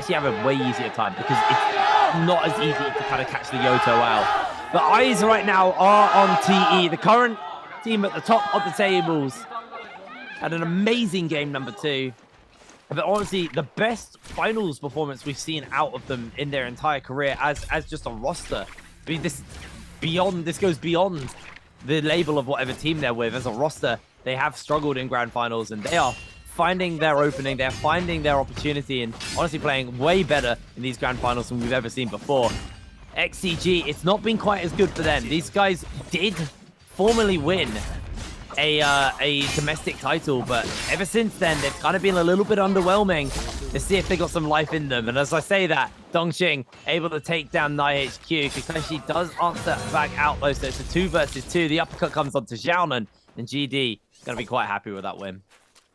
actually have a way easier time because it's not as easy to kind of catch the Yoto out. The eyes right now are on TE, the current team at the top of the tables. Had an amazing game number 2. But honestly, the best finals performance we've seen out of them in their entire career as just a roster. I mean, this goes beyond the label of whatever team they're with. As a roster, they have struggled in grand finals, and they are finding their opening. They're finding their opportunity, and honestly playing way better in these grand finals than we've ever seen before. XCG, it's not been quite as good for them. These guys did formerly win a domestic title, but ever since then they've kind of been a little bit underwhelming. Let's see if they got some life in them. And as I say that, Dongqing able to take down NiHQ. Kakashi does answer back out though, so it's a 2 versus 2. The uppercut comes onto Xiaonan, and GD gonna be quite happy with that win.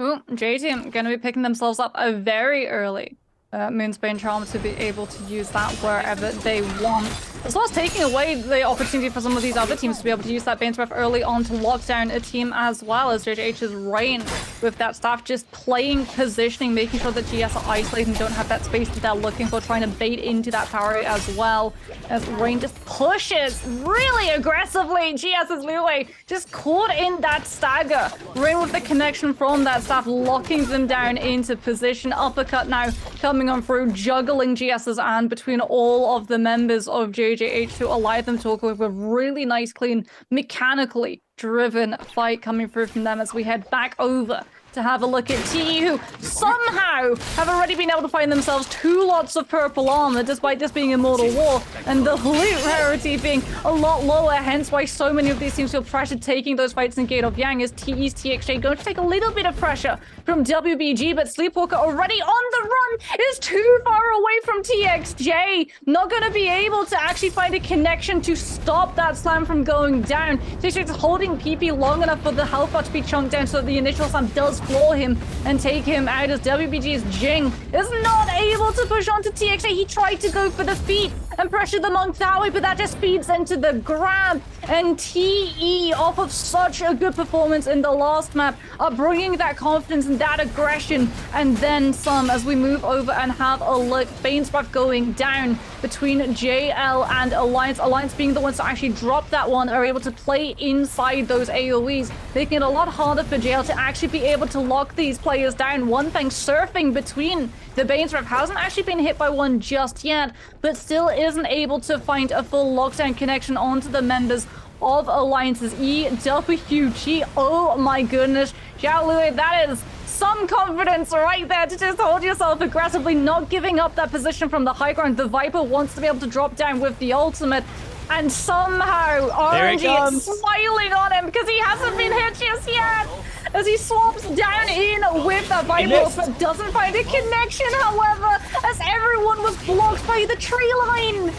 Ooh, J-Team gonna be picking themselves up very early. Moonsbane Charm to be able to use that wherever they want. As well as taking away the opportunity for some of these other teams to be able to use that Bane's Breath early on to lock down a team as well, as JJH's Rain with that staff just playing positioning, making sure that GS are isolated and don't have that space that they're looking for, trying to bait into that power as well. As Rain just pushes really aggressively. GS's Lue just caught in that stagger. Rain with the connection from that staff, locking them down into position. Uppercut now coming on through, juggling GS's and between all of the members of JJH to allow them to work with a really nice, clean, mechanically driven fight coming through from them as we head back over to have a look at TE, who somehow have already been able to find themselves 2 lots of purple armor, despite this being Immortal War, and the loot rarity being a lot lower, hence why so many of these teams feel pressured taking those fights in Gate of Yang, as TE's TXJ going to take a little bit of pressure from WBG, but Sleepwalker already on the run is too far away from TXJ, not going to be able to actually find a connection to stop that slam from going down. TXJ is holding PP long enough for the health bar to be chunked down so that the initial slam does floor him and take him out, as WBG's Jing is not able to push onto TXA. He tried to go for the feet and pressure the monk that way, but that just feeds into the grab. And TE, off of such a good performance in the last map, are bringing that confidence and that aggression and then some as we move over and have a look. Bane's Breath going down between JL and Alliance. Alliance being the ones to actually drop that one, are able to play inside those AoEs, making it a lot harder for JL to actually be able to lock these players down. One thing surfing between the Bane's Breath hasn't actually been hit by one just yet, but still isn't able to find a full lockdown connection onto the members of Alliance's EWG. Oh my goodness, Xiao Lui, that is some confidence right there to just hold yourself aggressively, not giving up that position from the high ground. The Viper wants to be able to drop down with the ultimate, and somehow RNG is smiling on him because he hasn't been hit just yet, as he swaps down in with the Viper, but doesn't find a connection, however, as everyone was blocked by the tree line.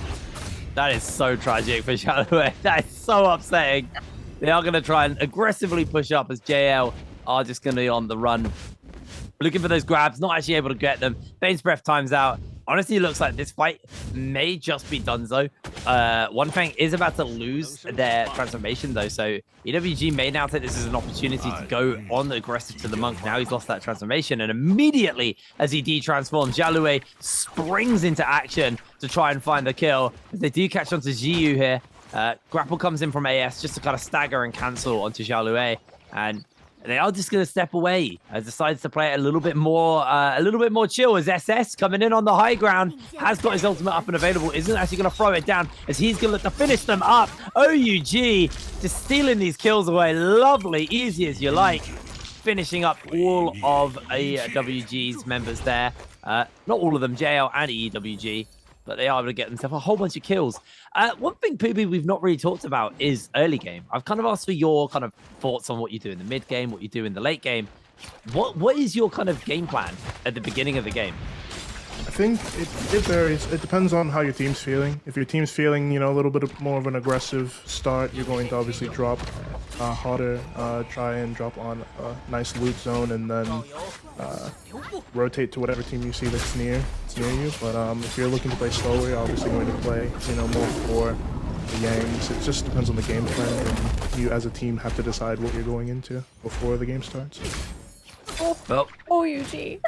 That is so tragic for Xiaolue. That is so upsetting. They are going to try and aggressively push up, as JL are just going to be on the run, looking for those grabs, not actually able to get them. Bane's Breath times out. Honestly, it looks like this fight may just be donezo. One Fang is about to lose their transformation, though, so EWG may now take this as an opportunity to go on aggressive to the monk. Now he's lost that transformation, and immediately as he de-transforms, Xiaolue springs into action to try and find the kill. As they do catch onto Jiyu here, grapple comes in from AS just to kind of stagger and cancel onto Xiaolue, and they are just going to step away. Decides to play it a little bit more chill, as SS coming in on the high ground has got his ultimate up and available. Isn't actually going to throw it down, as he's going to look to finish them up. OUG just stealing these kills away. Lovely, easy as you like. Finishing up all of AWG's members there. Not all of them, JL and EWG, but they are able to get themselves a whole bunch of kills. One thing, Poopy, we've not really talked about is early game. I've kind of asked for your kind of thoughts on what you do in the mid game, what you do in the late game. What is your kind of game plan at the beginning of the game? I think it varies. It depends on how your team's feeling. If your team's feeling, a little bit more of an aggressive start, you're going to obviously drop harder, try and drop on a nice loot zone, and then rotate to whatever team you see that's near you. But if you're looking to play slower, you're obviously going to play, more for the Yangs. It just depends on the game plan, and you as a team have to decide what you're going into before the game starts. OUG.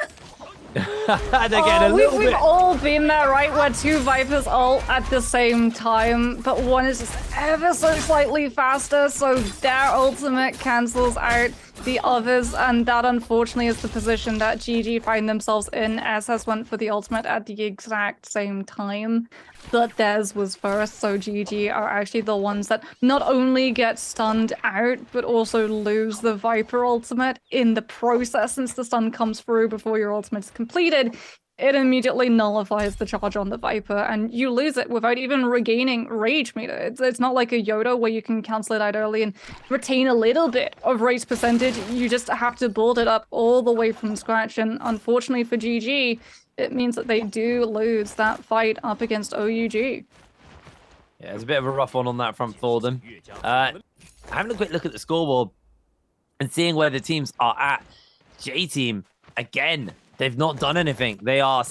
They're getting a little we've bit... all been there, right? Where two Vipers ult at the same time, but one is just ever so slightly faster, so their ultimate cancels out the others, and that unfortunately is the position that GG find themselves in. SS went for the ultimate at the exact same time, but theirs was first, so GG are actually the ones that not only get stunned out, but also lose the Viper ultimate in the process. Since the stun comes through before your ultimate is completed, it immediately nullifies the charge on the Viper, and you lose it without even regaining rage meter. It's not like a Yoda where you can cancel it out early and retain a little bit of rage percentage. You just have to build it up all the way from scratch, and unfortunately for GG, it means that they do lose that fight up against OUG. Yeah, it's a bit of a rough one on that front for them. Having a quick look at the scoreboard and seeing where the teams are at. J-Team, again, they've not done anything. They're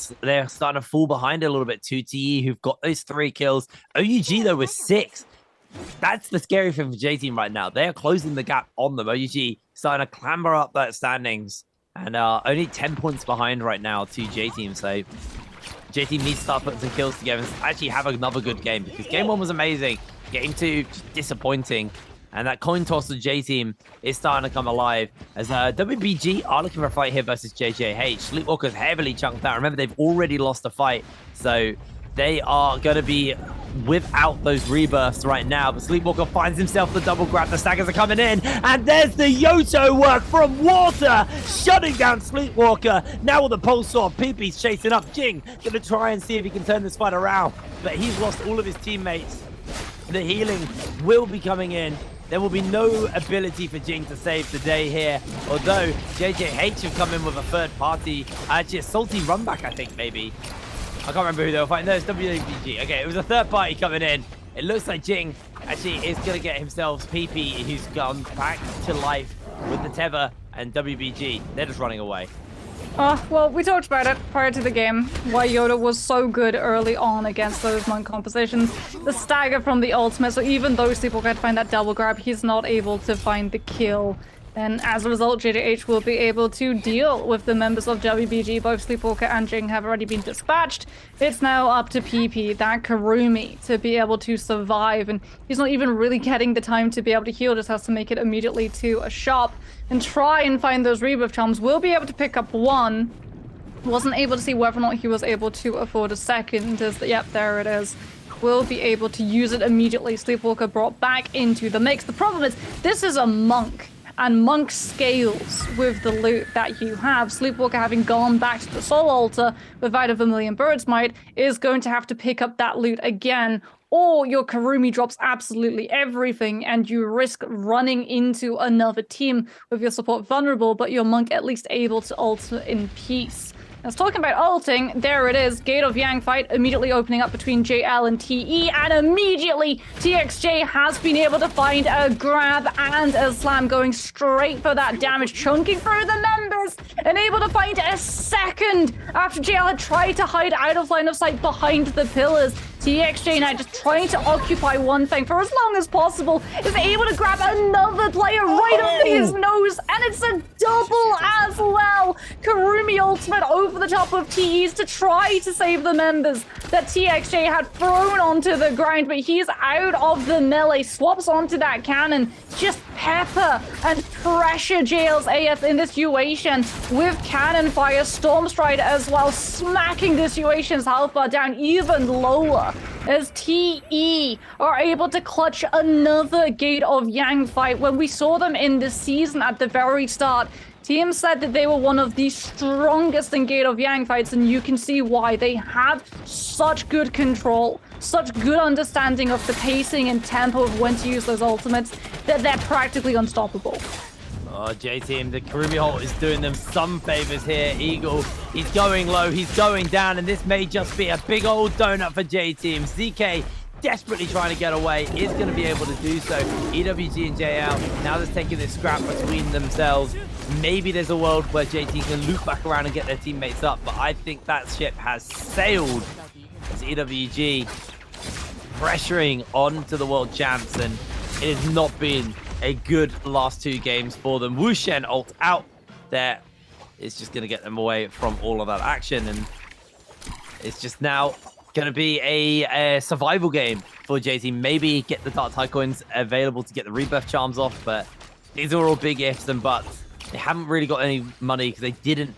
starting to fall behind a little bit. 2TE, who've got those 3 kills. OUG, though, with 6. That's the scary thing for J-Team right now. They're closing the gap on them. OUG starting to clamber up that standings. And only 10 points behind right now to J-Team. So J-Team needs to start putting some kills together and actually have another good game. Because game 1 was amazing. Game 2, just disappointing. And that coin toss of J-Team is starting to come alive. As WBG are looking for a fight here versus JJH. Sleepwalker's heavily chunked out. Remember, they've already lost a fight. So they are going to be without those rebirths right now. But Sleepwalker finds himself the double grab. The staggers are coming in. And there's the Yoto work from Water, shutting down Sleepwalker. Now with the pulse sword, PP's chasing up. Jing going to try and see if he can turn this fight around. But he's lost all of his teammates. The healing will be coming in. There will be no ability for Jing to save the day here. Although JJH have come in with a third party. Actually, a salty run back, I think, maybe. I can't remember who they were fighting. No, it's WBG. Okay, it was a third party coming in. It looks like Jing actually is going to get himself PP, who's gone back to life with the tether, and WBG. They're just running away. Well, we talked about it prior to the game, why Yoda was so good early on against those monk compositions. The stagger from the ultimate, so even though Sleepwalker had to find that double grab, he's not able to find the kill. And as a result, JJH will be able to deal with the members of WBG. Both Sleepwalker and Jing have already been dispatched. It's now up to PP, that Karumi, to be able to survive. And he's not even really getting the time to be able to heal, just has to make it immediately to a shop and try and find those rebirth charms. Will be able to pick up one. Wasn't able to see whether or not he was able to afford a second. Yep, there it is. Will be able to use it immediately. Sleepwalker brought back into the mix. The problem is, this is a monk. And monk scales with the loot that you have. Sleepwalker, having gone back to the Soul Altar without a Vermilion Bird's Might, is going to have to pick up that loot again, or your Karumi drops absolutely everything and you risk running into another team with your support vulnerable, but your monk at least able to ult in peace. Let's talking about ulting, there it is. Gate of Yang fight immediately opening up between JL and TE, and immediately TXJ has been able to find a grab and a slam, going straight for that damage, chunking through the members, and able to find a second after JL had tried to hide out of line of sight behind the pillars. TXJ now just trying to occupy one thing for as long as possible, is able to grab another player right under his nose, and it's a double as well. Karumi ultimate over the top of TE's to try to save the members that TXJ had thrown onto the ground, but he's out of the melee, swaps onto that cannon, just pepper and pressure JL's AF in this situation with cannon fire, Storm Stride as well, smacking this situation's health bar down even lower as TE are able to clutch another Gate of Yang fight. When we saw them in this season at the very start, team said that they were one of the strongest in Gate of Yang fights, and you can see why. They have such good control, such good understanding of the pacing and tempo of when to use those ultimates, that they're practically unstoppable. Oh, J-Team, the Karumi ult is doing them some favors here. Eagle, he's going low, he's going down, and this may just be a big old donut for J-Team. ZK desperately trying to get away, is going to be able to do so. EWG and JL now just taking this scrap between themselves. Maybe there's a world where JT can loop back around and get their teammates up, but I think that ship has sailed as EWG pressuring onto the world champs, and it has not been a good last 2 games for them. Wushen ult out there is just going to get them away from all of that action. And it's just now going to be a survival game for JT. Maybe get the Dark Tide coins available to get the rebirth charms off, but these are all big ifs and buts. They haven't really got any money because they didn't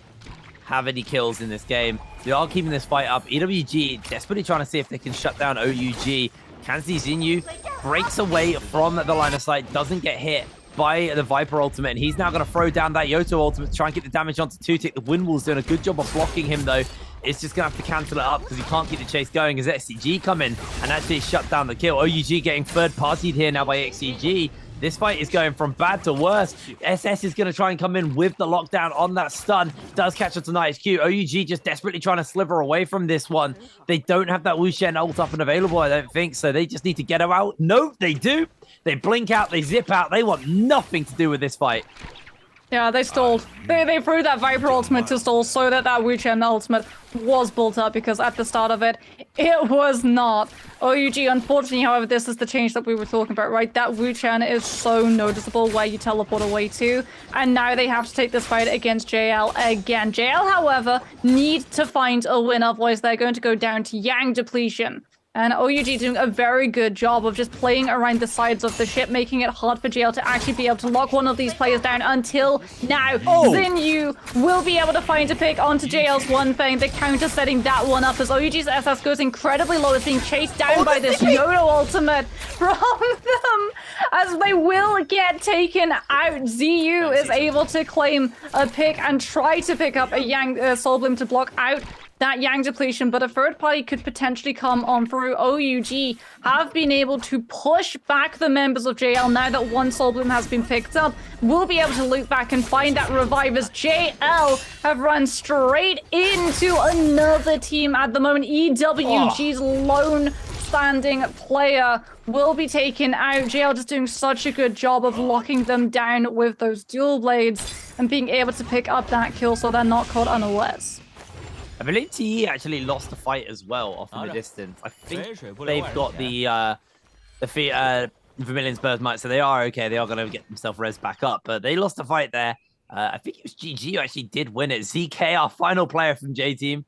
have any kills in this game. They are keeping this fight up. EWG desperately trying to see if they can shut down OUG. Can see Xinyu breaks away from the line of sight, doesn't get hit by the Viper ultimate, and he's now going to throw down that Yoto ultimate to try and get the damage onto Two-Tick. The Windwall's doing a good job of blocking him, though. It's just going to have to cancel it up because he can't keep the chase going as XCG come in and actually shut down the kill. OUG getting third-partied here now by XCG. This fight is going from bad to worse. SS is going to try and come in with the lockdown on that stun. Does catch up to HQ. OUG just desperately trying to sliver away from this one. They don't have that Wu Shen ult up and available, I don't think, so they just need to get her out. No, they do. They blink out, they zip out. They want nothing to do with this fight. Yeah, they stalled. They threw that Viper ultimate to stall so that Wu Chen ultimate was built up, because at the start of it, it was not. OUG, unfortunately, however, this is the change that we were talking about, right? That Wu Chen is so noticeable where you teleport away to, and now they have to take this fight against JL again. JL, however, need to find a win, otherwise they're going to go down to Yang depletion. And OUG doing a very good job of just playing around the sides of the ship, making it hard for JL to actually be able to lock one of these players down until now. Xinyu will be able to find a pick onto JL's one thing. The counter setting that one up as OUG's SS goes incredibly low. It's being chased down by this Yoto ultimate from them as they will get taken out. ZU is able to claim a pick and try to pick up a Yang Soul Bloom to block out that Yang depletion, but a third party could potentially come on through. OUG have been able to push back the members of JL now that one Soul Bloom has been picked up. We'll be able to loop back and find that revive as JL have run straight into another team at the moment. EWG's lone standing player will be taken out. JL just doing such a good job of locking them down with those dual blades and being able to pick up that kill so they're not caught unawares. I believe TE actually lost the fight as well off in the distance. I think they've got the Vermilion's Birth Might, so they are okay. They are going to get themselves res back up, but they lost the fight there. I think it was GG who actually did win it. ZK, our final player from J-Team,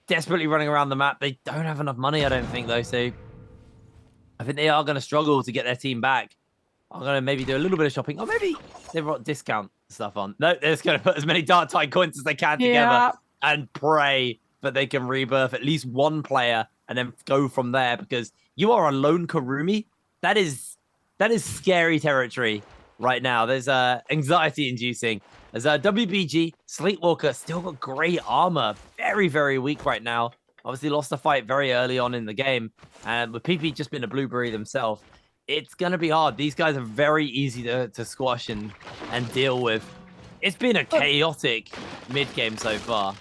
desperately running around the map. They don't have enough money, I don't think, though, so I think they are going to struggle to get their team back. I'm going to maybe do a little bit of shopping, or maybe they've got discount stuff on. No, they're just going to put as many Dark Tide coins as they can together and pray that they can rebirth at least one player and then go from there, because you are a lone Kurumi. That is scary territory right now. There's anxiety inducing. As WBG, Sleepwalker still got great armor. Very, very weak right now. Obviously lost the fight very early on in the game. And with PP just being a blueberry themselves, it's going to be hard. These guys are very easy to squash and deal with. It's been a chaotic mid-game so far.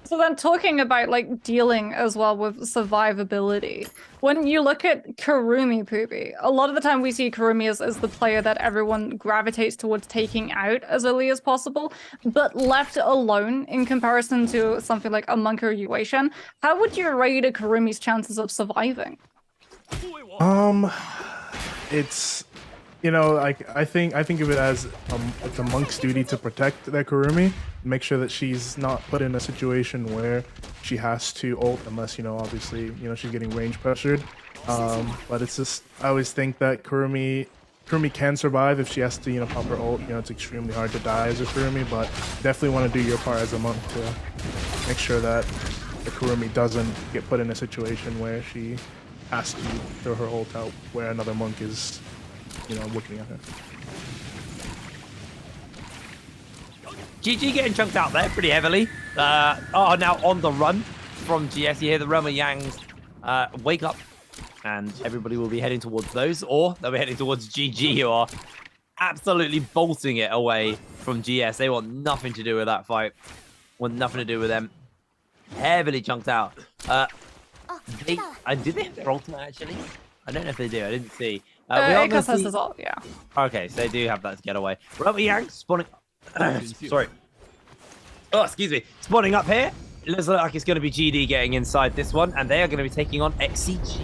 So then talking about like dealing as well with survivability, when you look at Kurumi, Poopy, a lot of the time we see Kurumi as the player that everyone gravitates towards taking out as early as possible, but left alone in comparison to something like a Monk or Yueishan, how would you rate a Kurumi's chances of surviving? It's, you know, like I think of it as it's a Monk's duty to protect that Kurumi, make sure that she's not put in a situation where she has to ult, unless, you know, obviously, you know, she's getting range pressured. But it's just, I always think that Kurumi can survive if she has to, you know, pop her ult. You know, it's extremely hard to die as a Kurumi, but definitely want to do your part as a Monk to make sure that the Kurumi doesn't get put in a situation where she has to throw her ult out where another Monk is, you know, looking at her. GG getting chunked out there pretty heavily. Are now on the run from GS. You hear the Realm of Yangs wake up, and everybody will be heading towards those, or they'll be heading towards GG, who are absolutely bolting it away from GS. They want nothing to do with that fight. Want nothing to do with them. Heavily chunked out. Did they have their ultimate, actually? I don't know if they do. I didn't see. Because has his ult, yeah. Okay, so they do have that to get away. Realm of Yangs spawning... Sorry. Oh, excuse me. Spawning up here. It looks like it's going to be GD getting inside this one, and they are going to be taking on XCG.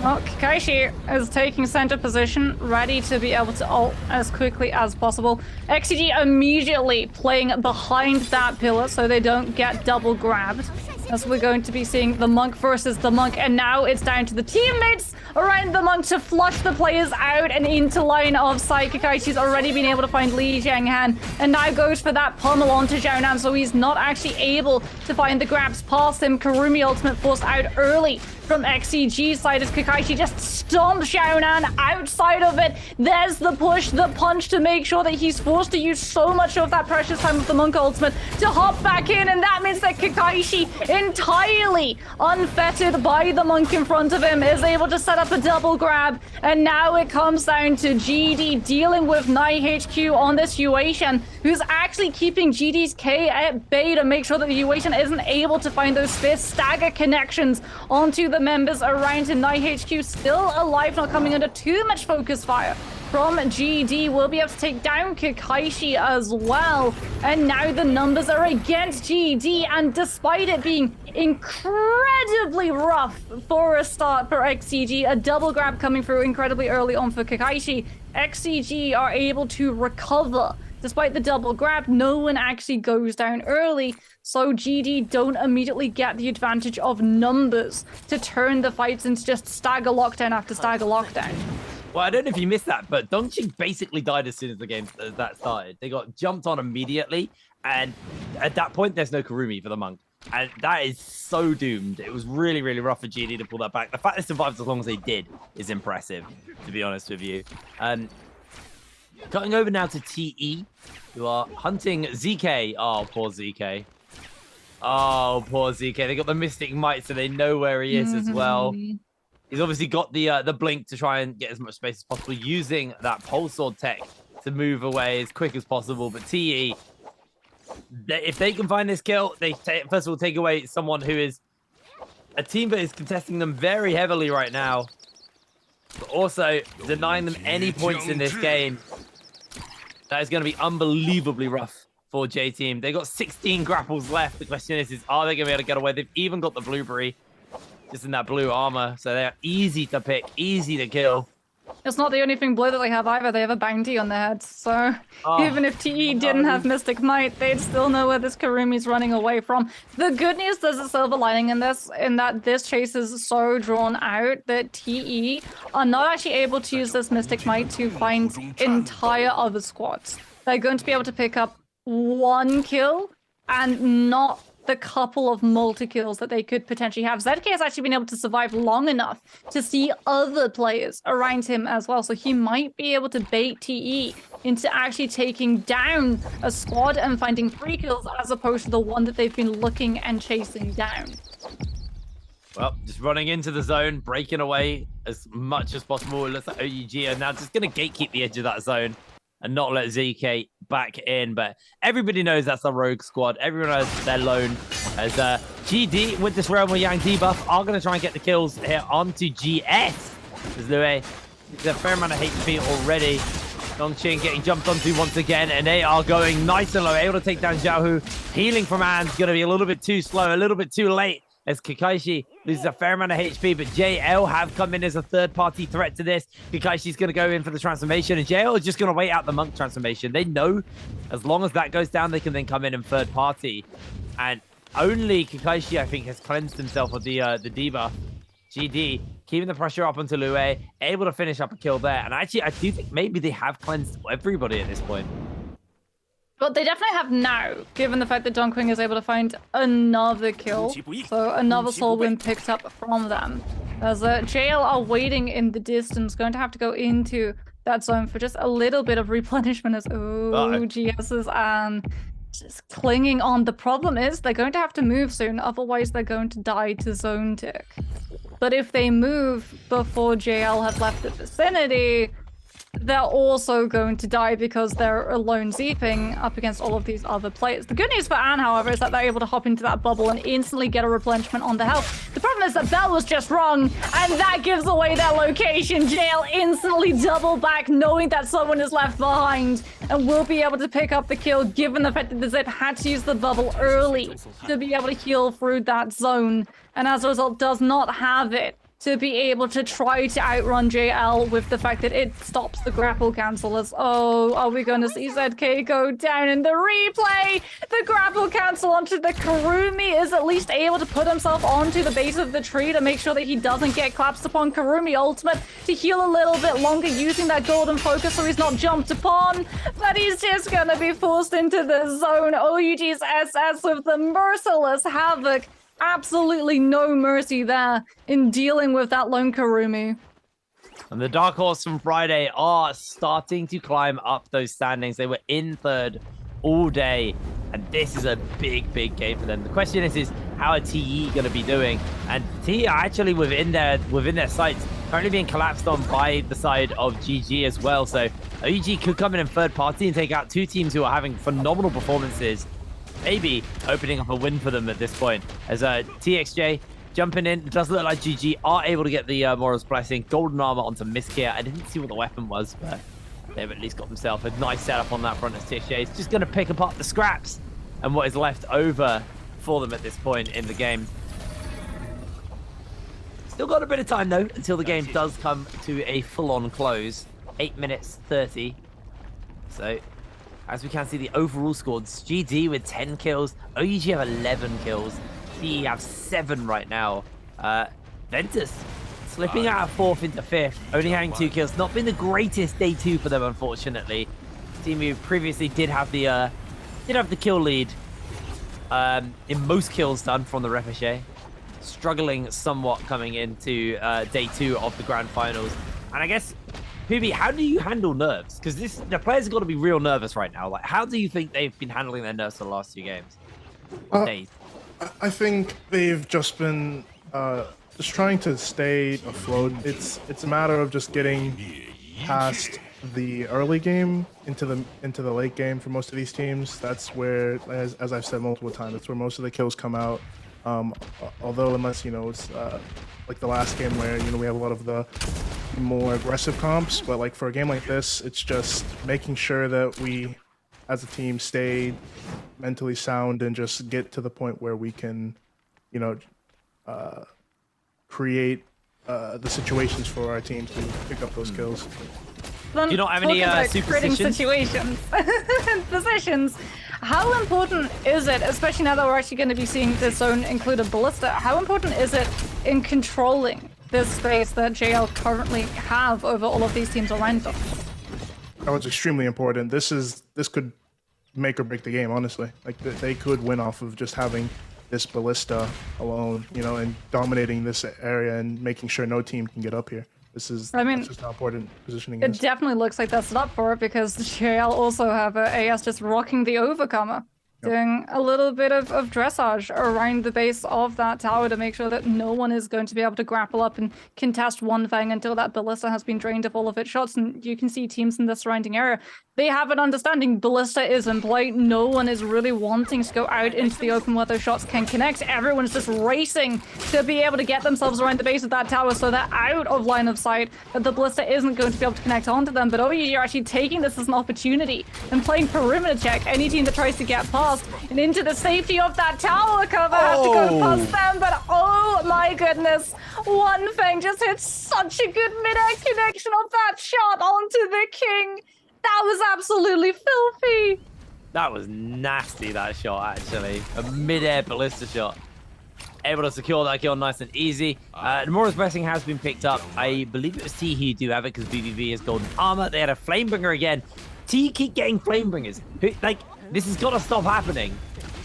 Well, Kakaishi is taking center position, ready to be able to ult as quickly as possible. XCG immediately playing behind that pillar so they don't get double grabbed. As we're going to be seeing the monk versus the monk, and now it's down to the teammates around the monk to flush the players out and into line of sight. Kakaishi's already been able to find Li Jianghan, and now goes for that pummel onto Xiaonan, so he's not actually able to find the grabs past him. Karumi ultimate forced out early from XCG side as Kakaishi just stomps Xiaonan outside of it. There's the push, the punch to make sure that he's forced to use so much of that precious time of the monk ultimate to hop back in, and that means that Kakaishi, entirely unfettered by the monk in front of him, is able to set up a double grab. And now it comes down to GD dealing with NiHQ on this Yuation, who's actually keeping GD's K at bay to make sure that the Yuation isn't able to find those fierce stagger connections onto the members around him. NiHQ still alive, not coming under too much focus fire from GD. Will be able to take down Kakaishi as well. And now the numbers are against GD, and despite it being incredibly rough for a start for XCG, a double grab coming through incredibly early on for Kakaishi, XCG are able to recover. Despite the double grab, no one actually goes down early, so GD don't immediately get the advantage of numbers to turn the fights into just stagger lockdown after stagger lockdown. Well, I don't know if you missed that, but Dongqing basically died as soon as the game that started. They got jumped on immediately, and at that point, there's no Karumi for the monk. And that is so doomed. It was really, really rough for GD to pull that back. The fact they survived as long as they did is impressive, to be honest with you. Cutting over now to TE, who are hunting ZK. Oh, poor ZK. Oh, poor ZK. They got the Mystic Might, so they know where he is as well. He's obviously got the blink to try and get as much space as possible, using that pulse sword tech to move away as quick as possible. But TE, if they can find this kill, they first of all take away someone who is a team that is contesting them very heavily right now, but also denying them any points in this game. That is going to be unbelievably rough for J-Team. They got 16 grapples left. The question is are they going to be able to get away? They've even got the blueberry just in that blue armor, so they're easy to pick, easy to kill. It's not the only thing blue that they have either. They have a bounty on their heads, so even if TE didn't have Mystic Might, they'd still know where this Karumi's running away from. The good news, there's a silver lining in this, in that this chase is so drawn out that TE are not actually able to use this Mystic Might to find entire other squads. They're going to be able to pick up one kill and not the couple of multi-kills that they could potentially have. ZK has actually been able to survive long enough to see other players around him as well, so he might be able to bait TE into actually taking down a squad and finding 3 kills as opposed to the one that they've been looking and chasing down. Well, just running into the zone, breaking away as much as possible. It looks like OUG are now just going to gatekeep the edge of that zone and not let ZK back in. But everybody knows that's a rogue squad. Everyone knows they're lone. As GD with this Realm of Yang debuff are going to try and get the kills here onto GS. As Louis, there's a fair amount of HP already. Dongqing getting jumped onto once again, and they are going nice and low, able to take down Xiaohu. Healing from Anne's going to be a little bit too slow, a little bit too late, as Kakaishi loses a fair amount of HP, but JL have come in as a third-party threat to this. Kakaishi's going to go in for the transformation, and JL is just going to wait out the monk transformation. They know as long as that goes down, they can then come in and third-party. And only Kakaishi, I think, has cleansed himself of the debuff. GD keeping the pressure up onto Lue, able to finish up a kill there. And actually, I do think maybe they have cleansed everybody at this point. But they definitely have now, given the fact that Dongqing is able to find another kill. So another soul win picked up from them. As JL are waiting in the distance, going to have to go into that zone for just a little bit of replenishment as GS is just clinging on. The problem is they're going to have to move soon, otherwise they're going to die to zone tick. But if they move before JL have left the vicinity, they're also going to die because they're alone zeeping up against all of these other players. The good news for Anne, however, is that they're able to hop into that bubble and instantly get a replenishment on the health. The problem is that Bell was just wrong, and that gives away their location. JL instantly double back, knowing that someone is left behind, and will be able to pick up the kill, given the fact that the Zip had to use the bubble early to be able to heal through that zone, and as a result does not have it to be able to try to outrun JL with the fact that it stops the grapple cancelers. Oh, are we going to see ZK go down in the replay? The grapple cancel onto the Karumi is at least able to put himself onto the base of the tree to make sure that he doesn't get collapsed upon. Karumi ultimate to heal a little bit longer using that golden focus so he's not jumped upon, but he's just going to be forced into the zone. OUG's SS with the merciless havoc. Absolutely no mercy there in dealing with that lone Karumi. And the Dark Horse from Friday are starting to climb up those standings. They were in third all day, and this is a big, big game for them. The question is how are TE going to be doing? And TE are actually within their sights, currently being collapsed on by the side of GG as well. So OUG could come in third party and take out two teams who are having phenomenal performances. Maybe opening up a win for them at this point. As TXJ jumping in, it does look like GG are able to get the Mora's Blessing, golden armor onto Miskir. I didn't see what the weapon was, but they've at least got themselves a nice setup on that front as TXJ is just going to pick apart the scraps and what is left over for them at this point in the game. Still got a bit of time though until the game does come to a full-on close. 8 minutes 30. So as we can see, the overall scores, GD with 10 kills, OUG have 11 kills, TE have 7 right now. Ventus slipping out of 4th into 5th, only having 2 kills. Not been the greatest day 2 for them, unfortunately. Team who previously did have the kill lead in most kills done from the Ricochet. Struggling somewhat coming into day 2 of the grand finals. And I guess, PB, how do you handle nerves? Because the players have got to be real nervous right now. Like, how do you think they've been handling their nerves for the last 2 games? Days. I think they've just been just trying to stay afloat. It's a matter of just getting past the early game into the late game for most of these teams. That's where, as I've said multiple times, that's where most of the kills come out. Although unless it's like the last game where we have a lot of the more aggressive comps, but like for a game like this, it's just making sure that we as a team stay mentally sound and just get to the point where we can create the situations for our team to pick up those kills. Do you not have any superstitions? Situations and positions. How important is it, especially now that we're actually going to be seeing this zone include a ballista, how important is it in controlling this space that JL currently have over all of these teams around them? Oh, it's extremely important. This could make or break the game, honestly. Like they could win off of just having this ballista alone, and dominating this area and making sure no team can get up here. That's just how important positioning is. It definitely looks like that's set up for it because the JL also have AS just rocking the Overcomer. Doing a little bit of dressage around the base of that tower to make sure that no one is going to be able to grapple up and contest one thing until that ballista has been drained of all of its shots. And you can see teams in the surrounding area, they have an understanding ballista is in play. No one is really wanting to go out into the open where those shots can connect. Everyone's just racing to be able to get themselves around the base of that tower so they're out of line of sight, that the ballista isn't going to be able to connect onto them. But OUG are actually taking this as an opportunity and playing perimeter check. Any team that tries to get past and into the safety of that tower cover have to go past them, but oh my goodness, one thing just hit such a good mid-air connection of that shot onto the king. That was absolutely filthy. That was nasty, that shot, actually. A mid-air ballista shot. Able to secure that kill nice and easy. Nomura's Blessing has been picked up. I believe it was T who do have it because BBV has golden armor. They had a Flamebringer again. T keep getting Flamebringers. This has got to stop happening.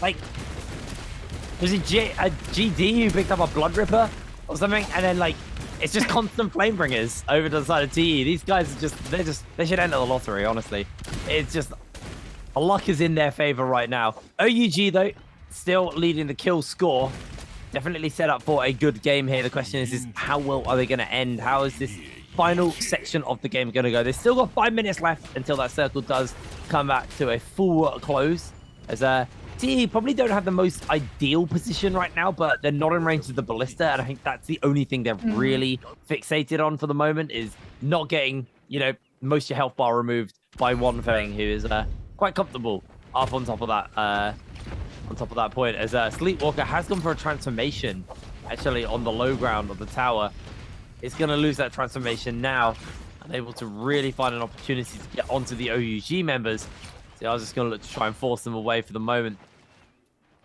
Like, there's a GD who picked up a Blood Ripper or something, and then it's just constant Flamebringers over to the side of TE. These guys are they should enter the lottery, honestly. It's just, luck is in their favor right now. OUG though, still leading the kill score. Definitely set up for a good game here. The question is how well are they going to end? How is this final section of the game going to go? They've still got 5 minutes left until that circle does come back to a full close. As TE probably don't have the most ideal position right now, but they're not in range of the ballista, and I think that's the only thing they're really fixated on for the moment is not getting, most of your health bar removed by one thing who is quite comfortable up on top of that point, as Sleepwalker has gone for a transformation actually on the low ground of the tower. is going to lose that transformation now. Unable to really find an opportunity to get onto the OUG members. So I was just going to look to try and force them away for the moment.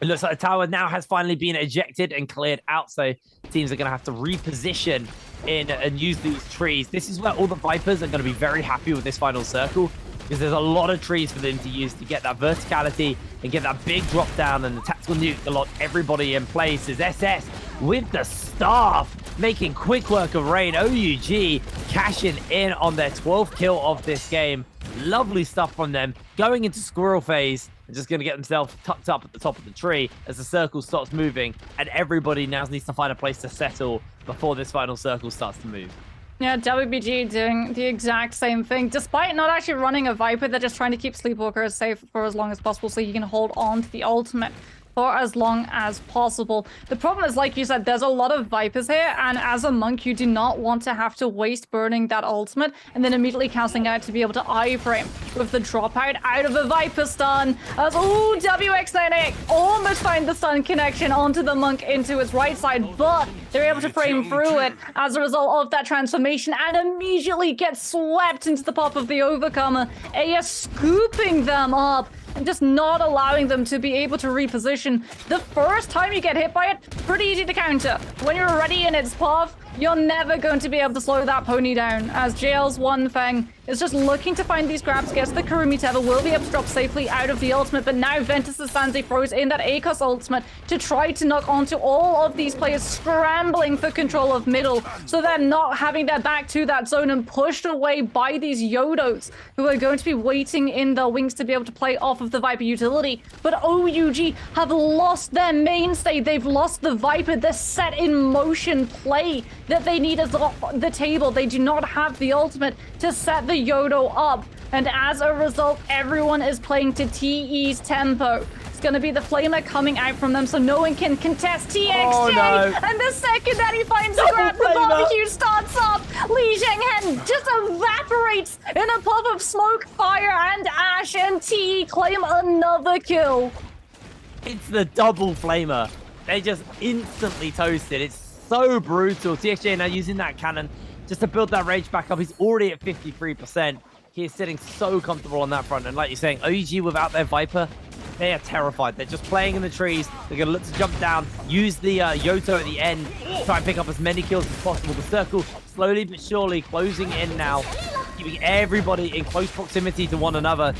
It looks like the tower now has finally been ejected and cleared out, so teams are going to have to reposition in and use these trees. This is where all the Vipers are going to be very happy with this final circle, because there's a lot of trees for them to use to get that verticality and get that big drop down and the tactical nuke to lock everybody in place. As SS with the staff making quick work of Rain. OUG cashing in on their 12th kill of this game. Lovely stuff from them. Going into squirrel phase and just going to get themselves tucked up at the top of the tree as the circle starts moving, and everybody now needs to find a place to settle before this final circle starts to move. Yeah, WBG doing the exact same thing. Despite not actually running a Viper, they're just trying to keep Sleepwalker safe for as long as possible so you can hold on to the ultimate for as long as possible. The problem is, like you said, there's a lot of Vipers here, and as a monk, you do not want to have to waste burning that ultimate and then immediately casting out to be able to iframe with the dropout out of a Viper stun. As, ooh, WX98 almost find the stun connection onto the monk into its right side, but they're able to frame through it as a result of that transformation and immediately get swept into the pop of the Overcomer. AS scooping them up and just not allowing them to be able to reposition. The first time you get hit by it, pretty easy to counter. When you're already in its path, you're never going to be able to slow that pony down, as JL's One Fang is just looking to find these grabs, gets the Kurumi Tether, will be able to drop safely out of the ultimate, but now Ventus' Sanzi throws in that ACOS ultimate to try to knock onto all of these players scrambling for control of middle, so they're not having their back to that zone and pushed away by these Yodos, who are going to be waiting in their wings to be able to play off of the Viper utility. But OUG have lost their mainstay. They've lost the Viper, the set in motion play that they need as the table. They do not have the ultimate to set the Yodo up, and as a result, everyone is playing to TE's tempo. It's going to be the Flamer coming out from them, so no one can contest TXJ. Oh, no. And the second that he finds the grab, the barbecue starts up. Li Zhenghen just evaporates in a puff of smoke, fire, and ash, and TE claim another kill. It's the double Flamer. They just instantly toasted. It's so brutal. TXJ now using that cannon just to build that rage back up. He's already at 53%. He is sitting so comfortable on that front. And like you're saying, OUG without their Viper, they are terrified. They're just playing in the trees. They're going to look to jump down, use the Yoto at the end, try and pick up as many kills as possible. The circle slowly but surely closing in now, keeping everybody in close proximity to one another.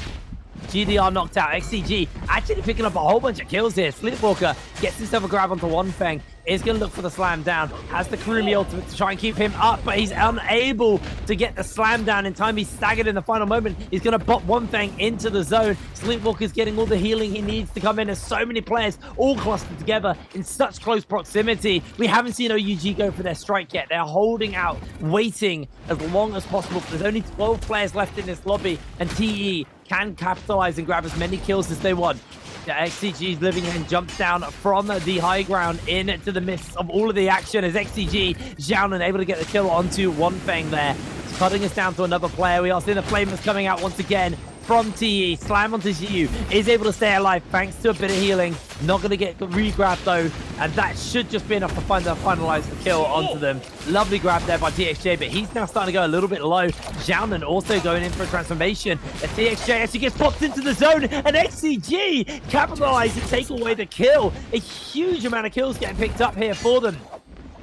GDR knocked out. XCG actually picking up a whole bunch of kills here. Sleepwalker gets himself a grab onto One Fang. Is going to look for the slam down. Has the Kurumi ultimate to try and keep him up, but he's unable to get the slam down in time. He's staggered in the final moment. He's going to bop One Fang into the zone. Sleepwalker's getting all the healing he needs to come in. There's so many players all clustered together in such close proximity. We haven't seen OUG go for their strike yet. They're holding out, waiting as long as possible. There's only 12 players left in this lobby, and TE can capitalize and grab as many kills as they want. The XCG's living and jumps down from the high ground into the midst of all of the action as XCG, Xiaonan able to get the kill onto One Fang there. It's cutting us down to another player. We are seeing the Flamers coming out once again from TE. Slam onto Xiu. Is able to stay alive thanks to a bit of healing. Not going to get re-grabbed though. And that should just be enough to finalize the kill onto them. Lovely grab there by TXJ, but he's now starting to go a little bit low. Xiaonan also going in for a transformation. And TXJ actually gets popped into the zone. And XCG capitalize and take away the kill. A huge amount of kills getting picked up here for them.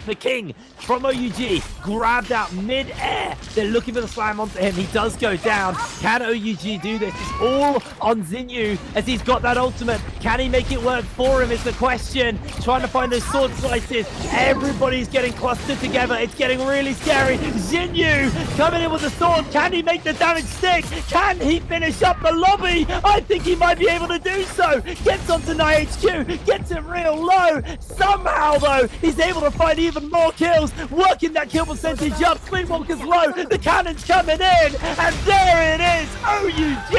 The King from OUG grabbed out mid-air. They're looking for the slam onto him. He does go down. Can OUG do this? It's all on Xinyu as he's got that ultimate. Can he make it work for him is the question. Trying to find those sword slices. Everybody's getting clustered together. It's getting really scary. Xinyu coming in with the sword. Can he make the damage stick? Can he finish up the lobby? I think he might be able to do so. Gets onto NiHQ. Gets it real low. Somehow, though, he's able to find even more kills, working that kill percentage up. Sleepwalker's low, the cannon's coming in, and there it is, OUG